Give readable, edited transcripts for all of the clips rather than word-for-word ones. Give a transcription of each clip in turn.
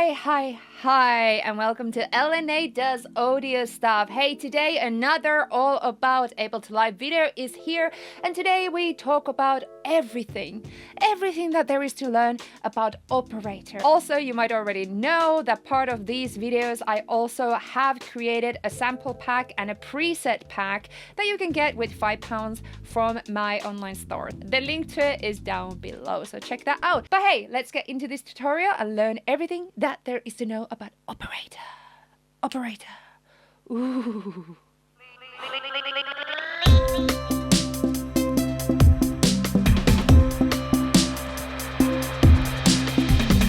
Hi, and welcome to LNA Does Audio Stuff. Hey, today another all about Ableton Live video is here, and today we talk about everything that there is to learn about Operator. Also, you might already know that part of these videos I also have created a sample pack and a preset pack that you can get with £5 from my online store. The link to it is down below, so check that out. But hey, let's get into this tutorial and learn everything that there is to know about Operator. Operator. Ooh.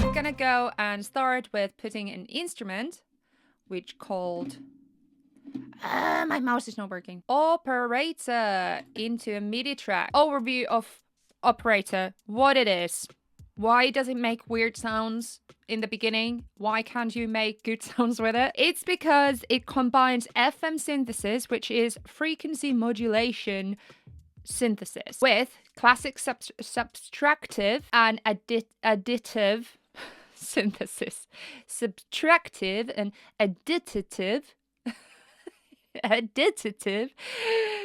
I'm gonna go and start with putting an instrument which called my mouse is not working. Operator into a MIDI track. Overview of Operator, what it is. Why does it make weird sounds in the beginning? Why can't you make good sounds with it? It's because it combines FM synthesis, which is frequency modulation synthesis, with classic subtractive and additive synthesis. Subtractive and additive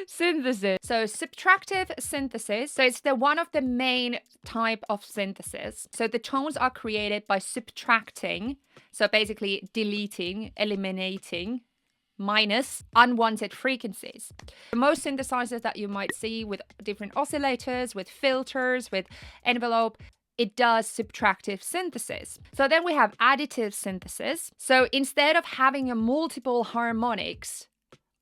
synthesis. So subtractive synthesis, so it's the one of the main type of synthesis. So the tones are created by subtracting, so basically deleting, eliminating, minus unwanted frequencies. Most synthesizers that you might see with different oscillators, with filters, with envelope, it does subtractive synthesis. So then we have additive synthesis. So instead of having a multiple harmonics,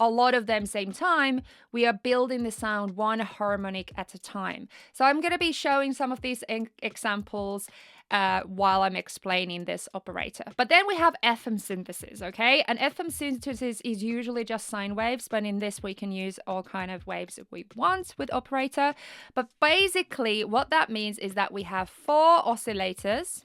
a lot of them same time, we are building the sound one harmonic at a time. So I'm going to be showing some of these examples while I'm explaining this operator. But then we have FM synthesis, okay? And FM synthesis is usually just sine waves, but in this we can use all kind of waves that we want with operator. But basically what that means is that we have 4 oscillators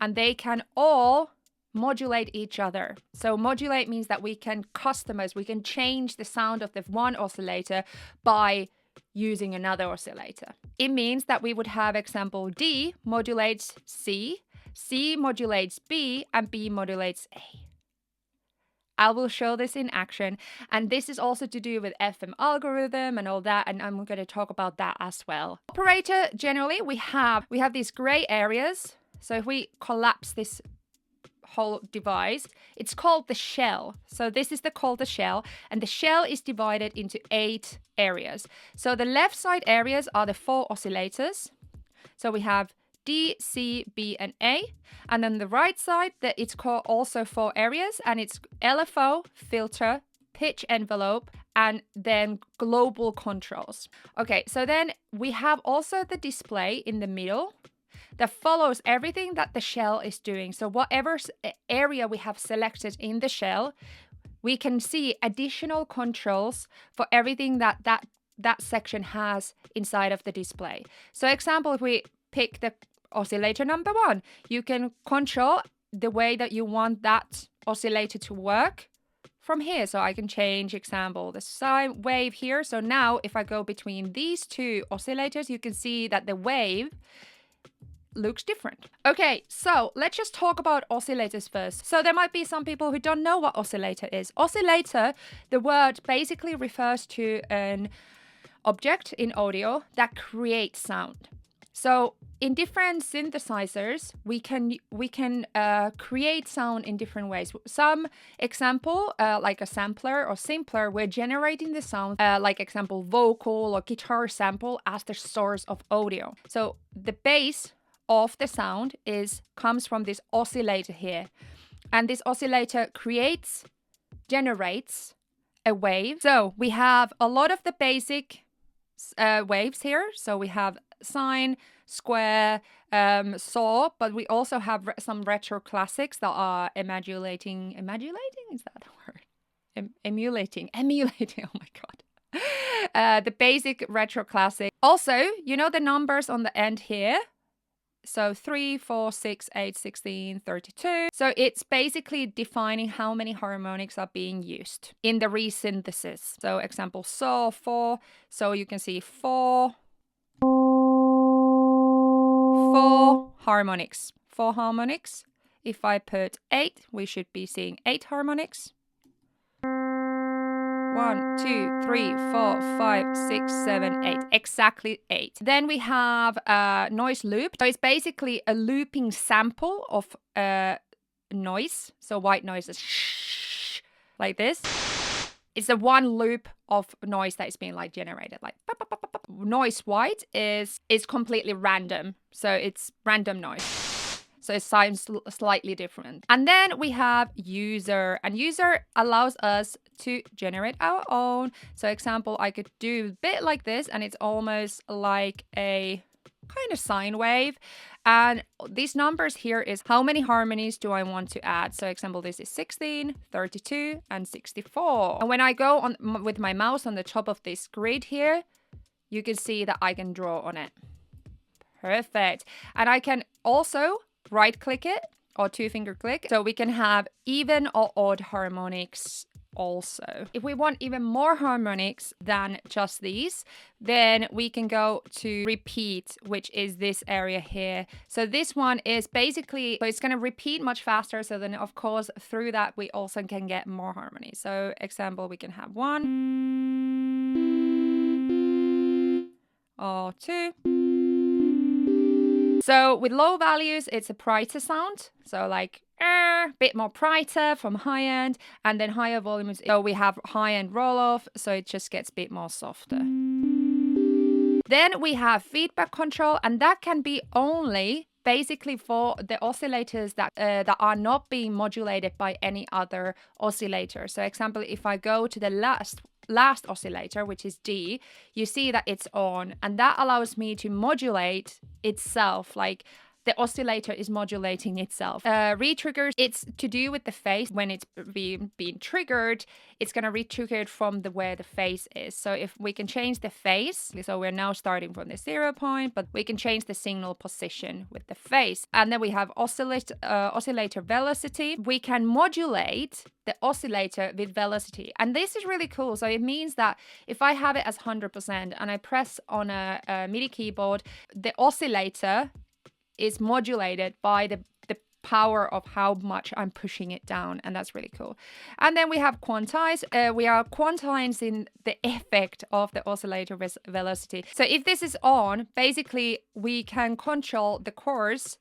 and they can all modulate each other. So modulate means that we can customize, we can change the sound of the one oscillator by using another oscillator. It means that we would have example D modulates C, C modulates B, and B modulates A. I will show this in action, and this is also to do with FM algorithm and all that, and I'm going to talk about that as well. Operator, generally we have these gray areas. So if we collapse this whole device, it's called the shell. So this is called the shell, and the shell is divided into 8 areas. So the left side areas are the 4 oscillators. So we have D, C, B, and A. And then the right side, that it's called also 4 areas, and it's LFO, filter, pitch envelope, and then global controls. Okay, so then we have also the display in the middle that follows everything that the shell is doing. So whatever area we have selected in the shell, we can see additional controls for everything that section has inside of the display. So example, if we pick the oscillator number 1, you can control the way that you want that oscillator to work from here. So I can change, example, the sine wave here. So now if I go between these 2 oscillators, you can see that the wave looks different. Okay, so let's just talk about oscillators first. So there might be some people who don't know what oscillator is. Oscillator, the word basically refers to an object in audio that creates sound. So in different synthesizers, we can create sound in different ways. Some example, like a sampler or simpler, we're generating the sound, like example, vocal or guitar sample as the source of audio. So the bass of the sound comes from this oscillator here, and this oscillator generates a wave. So we have a lot of the basic waves here. So we have sine, square, saw, but we also have some retro classics that are emulating, is that the word? Emulating, oh my god. The basic retro classic. Also, you know the numbers on the end here? So 3, 4, 6, 8, 16, 32. So it's basically defining how many harmonics are being used in the resynthesis. So example, saw 4. So you can see 4 harmonics. 4 harmonics If I put 8, we should be seeing 8 harmonics. 1, 2, 3, 4, 5, 6, 7, 8. Exactly 8. Then we have a noise loop. So it's basically a looping sample of noise. So white noise is like this. It's a one loop of noise that is being like generated. Like noise white is completely random. So it's random noise. So it sounds slightly different. And then we have user, and user allows us to generate our own. So example, I could do a bit like this, and it's almost like a kind of sine wave. And these numbers here is how many harmonies do I want to add. So example, this is 16, 32, and 64. And when I go on with my mouse on the top of this grid here, you can see that I can draw on it. Perfect. And I can also right click it or 2-finger click, so we can have even or odd harmonics also. If we want even more harmonics than just these, then we can go to repeat, which is this area here. So this one is basically, so it's going to repeat much faster. So then of course through that we also can get more harmony. So example, we can have 1 or 2. So with low values, it's a brighter sound. So like bit more brighter from high end, and then higher volumes. So we have high end roll off, so it just gets a bit more softer. Then we have feedback control, and that can be only basically for the oscillators that are not being modulated by any other oscillator. So example, if I go to the last oscillator, which is D, you see that it's on, and that allows me to modulate itself, like the oscillator is modulating itself. Retriggers, it's to do with the phase. When it's being triggered, it's going to re-trigger it from where the phase is. So if we can change the phase, so we're now starting from the 0 point, but we can change the signal position with the phase. And then we have oscillator velocity. We can modulate the oscillator with velocity. And this is really cool. So it means that if I have it as 100% and I press on a MIDI keyboard, the oscillator is modulated by the power of how much I'm pushing it down, and that's really cool. And then we have quantize. We are quantizing the effect of the oscillator velocity. So if this is on, basically we can control the course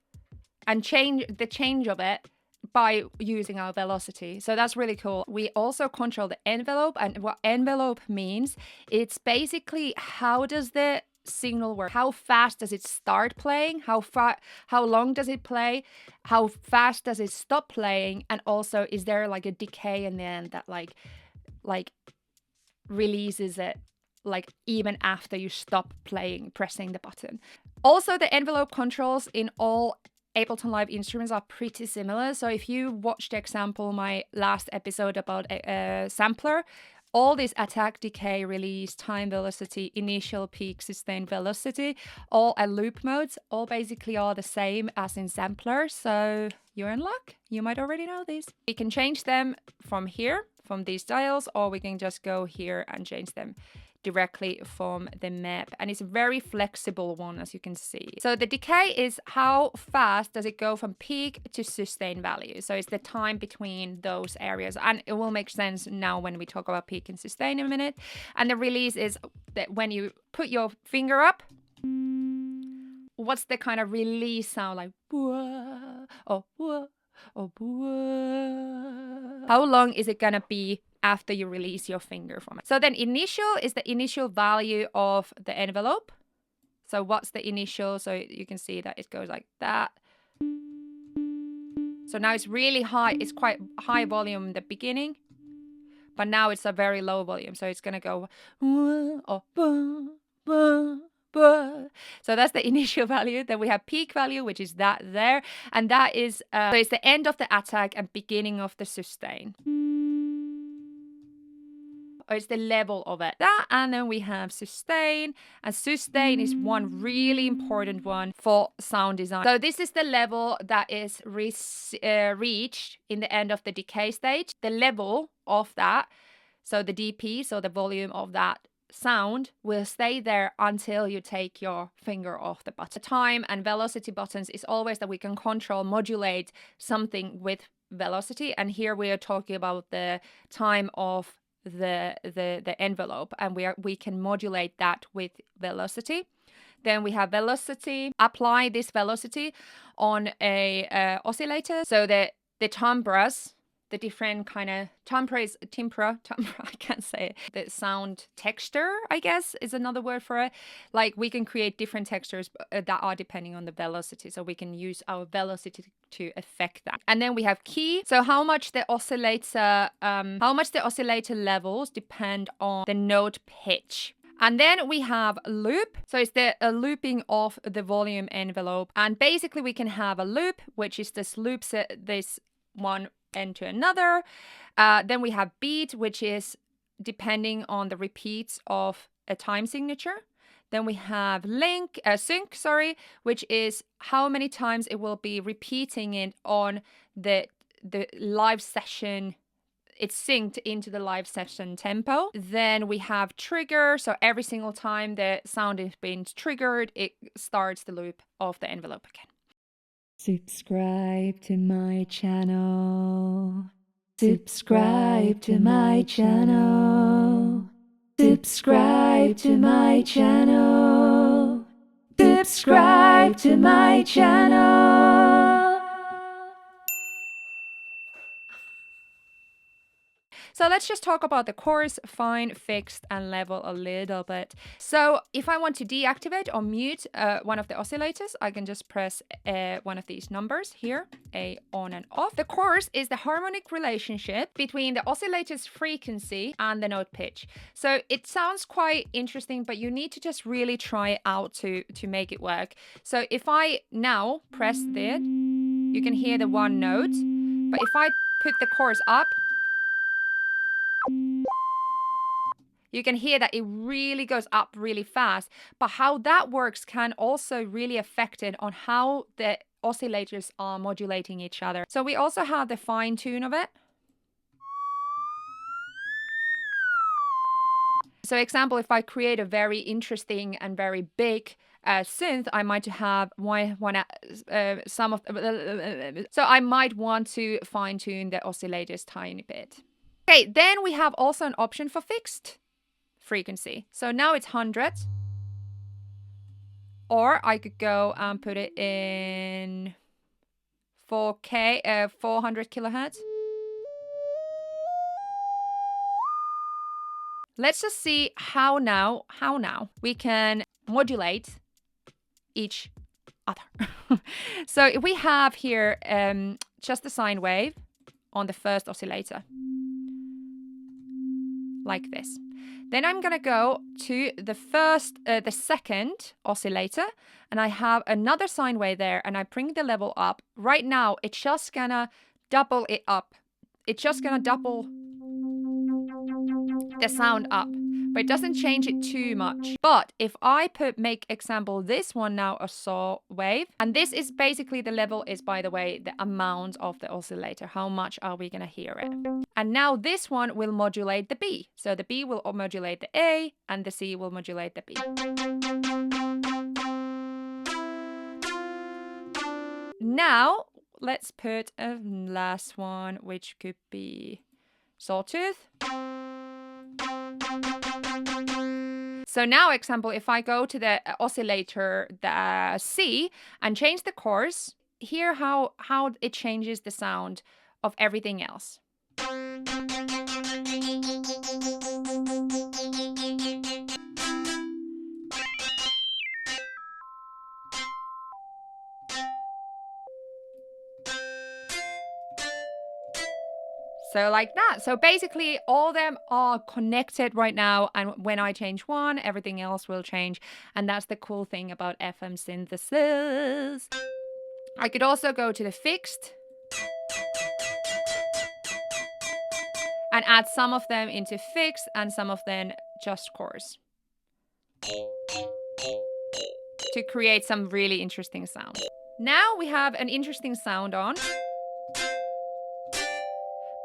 and change of it by using our velocity. So that's really cool. We also control the envelope, and what envelope means, it's basically how does the signal work? How fast does it start playing? How long does it play? How fast does it stop playing? And also, is there like a decay in the end that like releases it like even after you stop pressing the button? Also, the envelope controls in all Ableton Live instruments are pretty similar. So if you watched, for example, my last episode about a sampler, all this attack, decay, release, time velocity, initial, peak, sustained velocity, all at loop modes, all basically are the same as in sampler. So you're in luck. You might already know these. We can change them from here, from these dials, or we can just go here and change them directly from the map. And it's a very flexible one, as you can see. So the decay is how fast does it go from peak to sustained value. So it's the time between those areas. And it will make sense now when we talk about peak and sustain in a minute. And the release is that when you put your finger up, what's the kind of release sound, like oh, oh, how long is it gonna be after you release your finger from it? So then initial is the initial value of the envelope. So what's the initial? So you can see that it goes like that. So now it's really high. It's quite high volume in the beginning, but now it's a very low volume. So it's gonna go so that's the initial value. Then we have peak value, which is that there, and that is so it's the end of the attack and beginning of the sustain. Or it's the level of it. That, and then we have sustain, and sustain is one really important one for sound design. So this is the level that is reached in the end of the decay stage. The level of that, so the DP, so the volume of that sound will stay there until you take your finger off the button. Time and velocity buttons is always that we can control, modulate something with velocity, and here we are talking about the time of the envelope, and we can modulate that with velocity. Then we have velocity. Apply this velocity on a oscillator. So the timbres, the different kind of timbre, I can't say it. The sound texture, I guess, is another word for it. Like we can create different textures that are depending on the velocity. So we can use our velocity to affect that. And then we have key. So how much the oscillator levels depend on the note pitch. And then we have loop. So it's the looping of the volume envelope. And basically we can have a loop, which is this loops this one end to another. Then we have beat, which is depending on the repeats of a time signature. Then we have sync, which is how many times it will be repeating it on the live session. It's synced into the live session tempo. Then we have trigger. So every single time the sound is being triggered, it starts the loop of the envelope again. Subscribe to my channel. Subscribe to my channel. Subscribe to my channel. Subscribe to my channel. So let's just talk about the chorus, fine, fixed, and level a little bit. So if I want to deactivate or mute one of the oscillators, I can just press one of these numbers here, A on and off. The chorus is the harmonic relationship between the oscillator's frequency and the note pitch. So it sounds quite interesting, but you need to just really try it out to make it work. So if I now press this, you can hear the one note, but if I put the chorus up, you can hear that it really goes up really fast. But how that works can also really affect it on how the oscillators are modulating each other. So we also have the fine tune of it. So example, if I create a very interesting and very big synth, I might have so I might want to fine tune the oscillators tiny bit. Okay, then we have also an option for fixed frequency. So now it's 100. Or I could go and put it in 4K, 400 kilohertz. Let's just see how now we can modulate each other. So if we have here just the sine wave on the first oscillator, like this. Then I'm gonna go to the second oscillator, and I have another sine wave there, and I bring the level up. Right now, it's just gonna double it up. It's just gonna double the sound up, but it doesn't change it too much. But if I make example this one now a saw wave, and this is basically the level is, by the way, the amount of the oscillator. How much are we gonna hear it? And now this one will modulate the B. So the B will modulate the A, and the C will modulate the B. Now let's put a last one, which could be sawtooth. So now, example, if I go to the oscillator, the C, and change the chorus, hear how it changes the sound of everything else. So like that. So basically all of them are connected right now, and when I change one, everything else will change. And that's the cool thing about FM synthesis. I could also go to the fixed and add some of them into fixed and some of them just chorus to create some really interesting sound. Now we have an interesting sound on.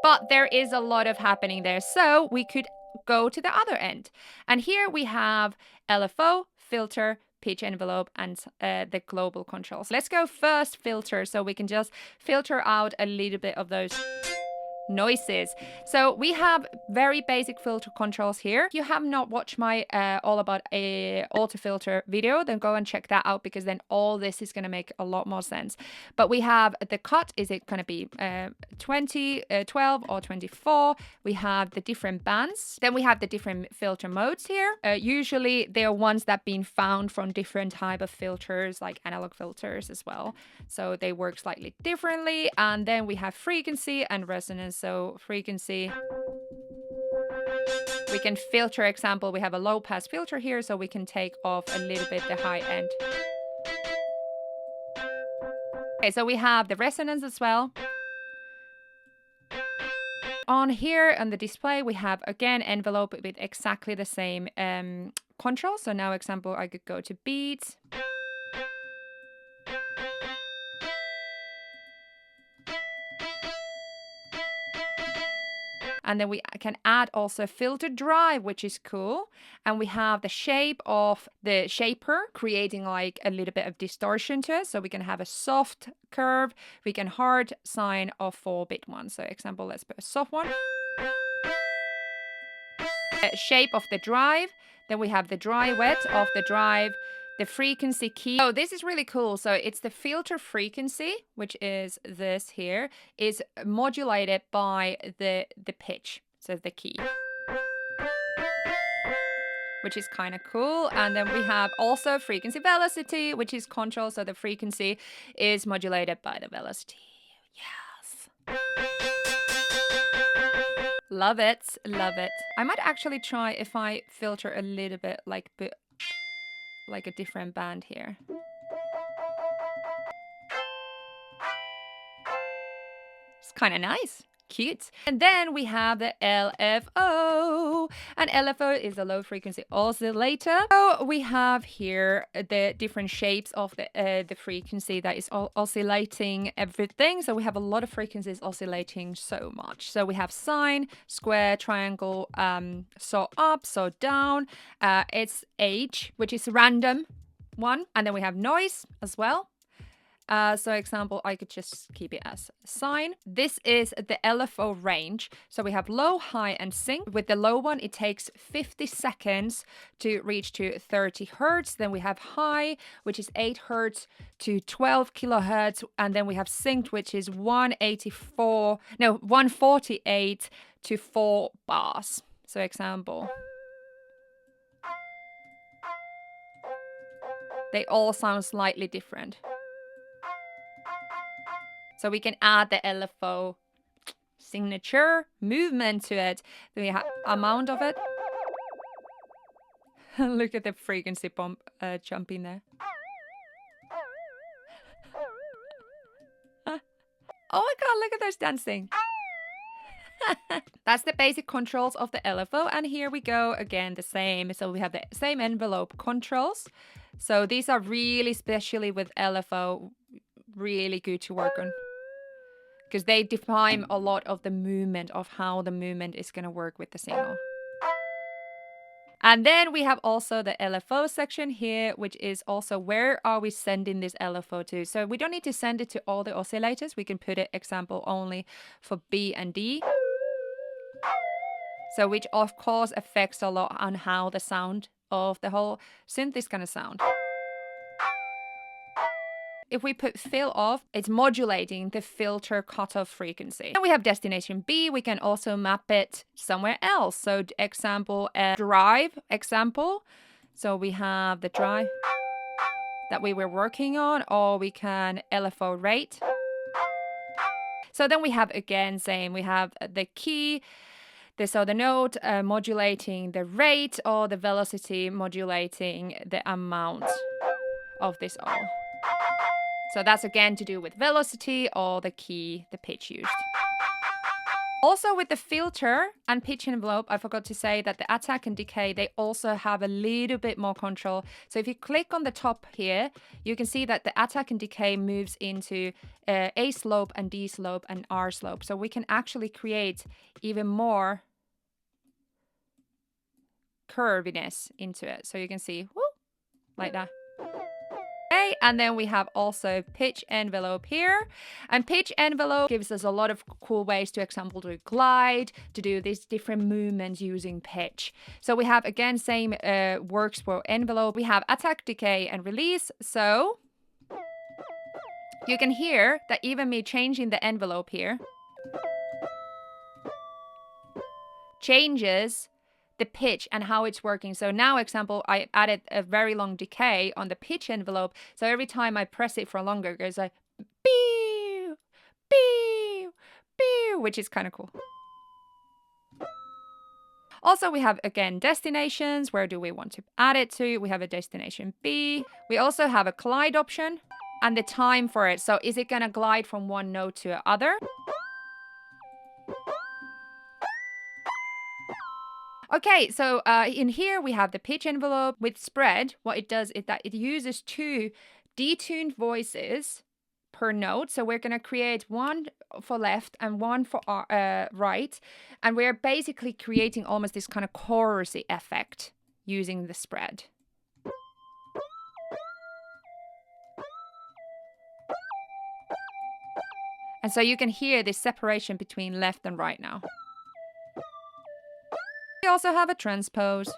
But there is a lot of happening there. So we could go to the other end. And here we have LFO, filter, pitch envelope, and the global controls. Let's go first filter, so we can just filter out a little bit of those noises. So we have very basic filter controls here. If you have not watched my all about a auto filter video, then go and check that out, because then all this is going to make a lot more sense. But we have the cut. Is it going to be 20, 12 or 24? We have the different bands. Then we have the different filter modes here. Usually they are ones that been found from different type of filters, like analog filters as well. So they work slightly differently. And then we have frequency and resonance. So frequency, we can filter, example, we have a low pass filter here, so we can take off a little bit the high end. Okay, so we have the resonance as well. On here on the display, we have again envelope with exactly the same control. So now, example, I could go to beats. And then we can add also filter drive, which is cool. And we have the shape of the shaper, creating like a little bit of distortion to it. So we can have a soft curve. We can hard sine or 4-bit one. So example, let's put a soft one. Shape of the drive. Then we have the dry wet of the drive. The frequency key. Oh, this is really cool. So it's the filter frequency, which is this here, is modulated by the pitch, so the key, which is kind of cool. And then we have also frequency velocity, which is control. So the frequency is modulated by the velocity. Yes. Love it. Love it. I might actually try if I filter a little bit like a different band here. It's kind of nice. Cute. And then we have the LFO. And LFO is a low frequency oscillator. So we have here the different shapes of the frequency that is oscillating everything. So we have a lot of frequencies oscillating so much. So we have sine, square, triangle, saw up, saw down. It's H, which is random one. And then we have noise as well. So example, I could just keep it as sine. This is the LFO range. So we have low, high, and sync. With the low one, it takes 50 seconds to reach to 30 hertz. Then we have high, which is 8 hertz to 12 kilohertz. And then we have synced, which is 148 to 4 bars. So example, they all sound slightly different. So we can add the LFO signature movement to it. Then we have amount of it. Look at the frequency bump jumping there. Oh my god, look at those dancing. That's the basic controls of the LFO. And here we go again, the same. So we have the same envelope controls. So these are really, especially with LFO, really good to work on, because they define a lot of the movement of how the movement is going to work with the signal. And then we have also the LFO section here, which is also where are we sending this LFO to. So we don't need to send it to all the oscillators. We can put it, example, only for B and D. So which of course affects a lot on how the sound of the whole synth is going to sound. If we put fill off, it's modulating the filter cutoff frequency. And we have destination B. We can also map it somewhere else. So example, drive example. So we have the drive that we were working on, or we can LFO rate. So then we have again, same, we have the key, so the note modulating the rate, or the velocity modulating the amount of this all. So that's again to do with velocity or the key, the pitch used. Also with the filter and pitch envelope, I forgot to say that the attack and decay, they also have a little bit more control. So if you click on the top here, you can see that the attack and decay moves into A slope and D slope and R slope. So we can actually create even more curviness into it. So you can see, whoop, like that. Okay, and then we have also pitch envelope here. And pitch envelope gives us a lot of cool ways to, example, to glide, to do these different movements using pitch. So we have, again, same works for envelope. We have attack, decay, and release. So you can hear that even me changing the envelope here changes the pitch and how it's working. So now, example, I added a very long decay on the pitch envelope. So every time I press it for longer, it goes like pew, pew, pew, which is kind of cool. Also, we have, again, destinations. Where do we want to add it to? We have a destination B. We also have a glide option and the time for it. So is it going to glide from one note to the other? Okay, so in here we have the pitch envelope with spread. What it does is that it uses 2 detuned voices per note. So we're going to create one for left and one for right. And we're basically creating almost this kind of chorusy effect using the spread. And so you can hear this separation between left and right now. We also have a transpose.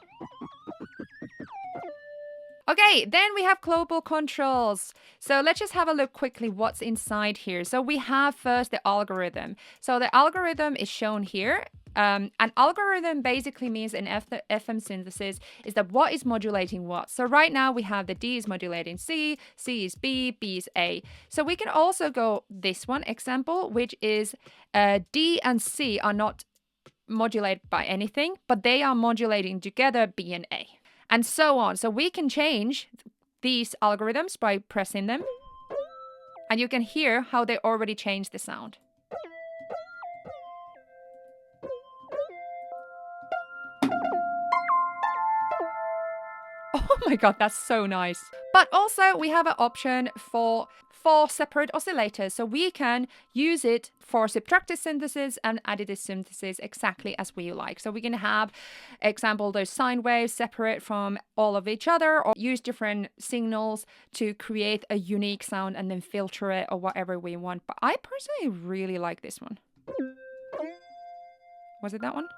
Okay, then we have global controls. So let's just have a look quickly what's inside here. So we have first the algorithm. So the algorithm is shown here. An algorithm basically means in FM synthesis is that what is modulating what. So right now we have the D is modulating C, C is B, B is A. So we can also go this one example, which is D and C are not modulated by anything, but they are modulating together B and A, and so on. So we can change these algorithms by pressing them, and you can hear how they already changed the sound. Oh my god, that's so nice. But also we have an option for 4 separate oscillators. So we can use it for subtractive synthesis and additive synthesis exactly as we like. So we can have, example, those sine waves separate from all of each other, or use different signals to create a unique sound and then filter it or whatever we want. But I personally really like this one. Was it that one?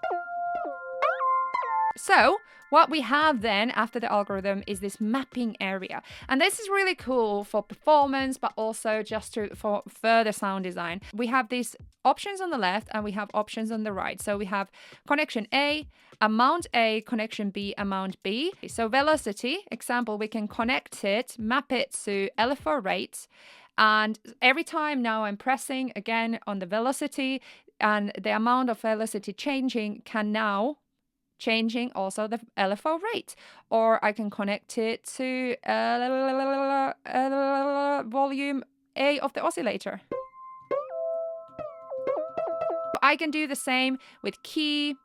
So what we have then after the algorithm is this mapping area. And this is really cool for performance, but also just for further sound design. We have these options on the left and we have options on the right. So we have connection A, amount A, connection B, amount B. So velocity, example, we can connect it, map it to LFO rate. And every time now I'm pressing again on the velocity, and the amount of velocity changing can now changing also the LFO rate, or I can connect it to volume A of the oscillator. I can do the same with key,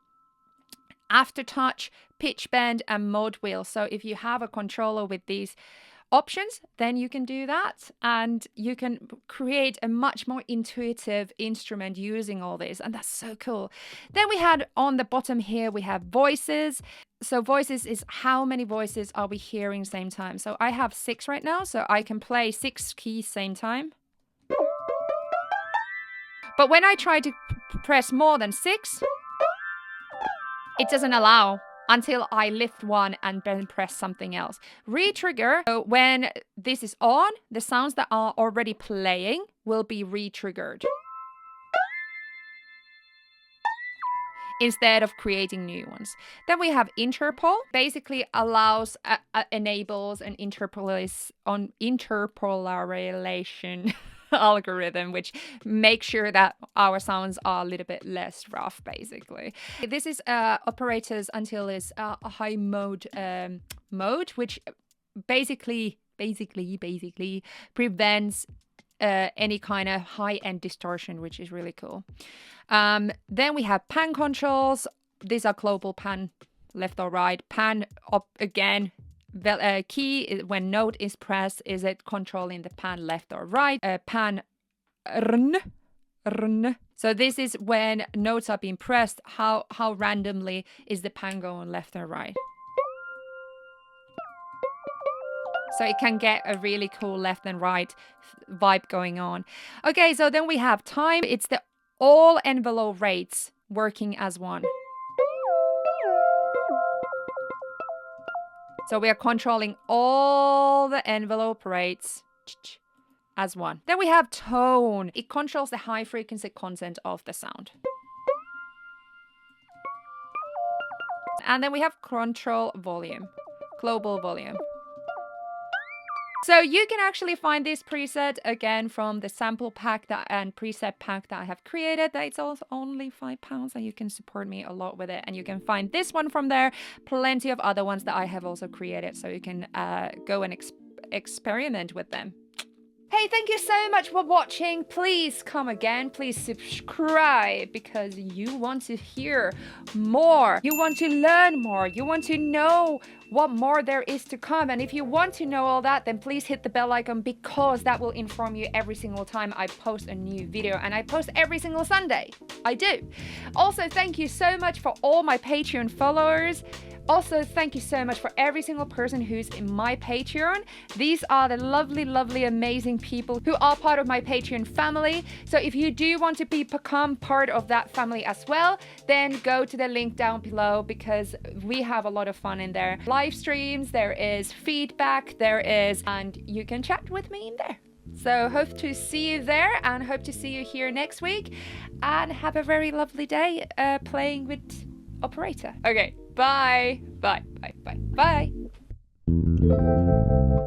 aftertouch, pitch bend, and mode wheel. So if you have a controller with these options, then you can do that, and you can create a much more intuitive instrument using all this, and that's so cool. Then we had on the bottom here, we have voices. So voices is how many voices are we hearing same time. So I have 6 right now, so I can play 6 keys same time. But when I try to press more than 6, it doesn't allow until I lift one and then press something else. Re-trigger, so when this is on, the sounds that are already playing will be re-triggered instead of creating new ones. Then we have interpol, basically allows, enables an interpolation algorithm, which makes sure that our sounds are a little bit less rough, basically. This is operators until it's a high mode mode, which basically prevents any kind of high-end distortion, which is really cool. Then we have pan controls. These are global pan, left or right. Pan up again. Key, when note is pressed, is it controlling the pan left or right? Pan rn. So this is when notes are being pressed, how randomly is the pan going left or right. So it can get a really cool left and right vibe going on. Okay, so then we have time. It's the all envelope rates working as one. So we are controlling all the envelope rates as one. Then we have tone. It controls the high frequency content of the sound. And then we have control volume, global volume. So you can actually find this preset again from the sample pack and preset pack that I have created. It's also only £5 and you can support me a lot with it. And you can find this one from there, plenty of other ones that I have also created. So you can go and experiment with them. Hey, thank you so much for watching. Please come again. Please subscribe because you want to hear more. You want to learn more. You want to know what more there is to come. And if you want to know all that, then please hit the bell icon because that will inform you every single time I post a new video. And I post every single Sunday. I do. Also, thank you so much for all my Patreon followers. Also, thank you so much for every single person who's in my Patreon. These are the lovely, lovely, amazing people who are part of my Patreon family. So if you do want to become part of that family as well, then go to the link down below because we have a lot of fun in there. Live streams, there is feedback, and you can chat with me in there. So hope to see you there and hope to see you here next week. And have a very lovely day playing with Operator. Okay. Bye. Bye. Bye. Bye. Bye.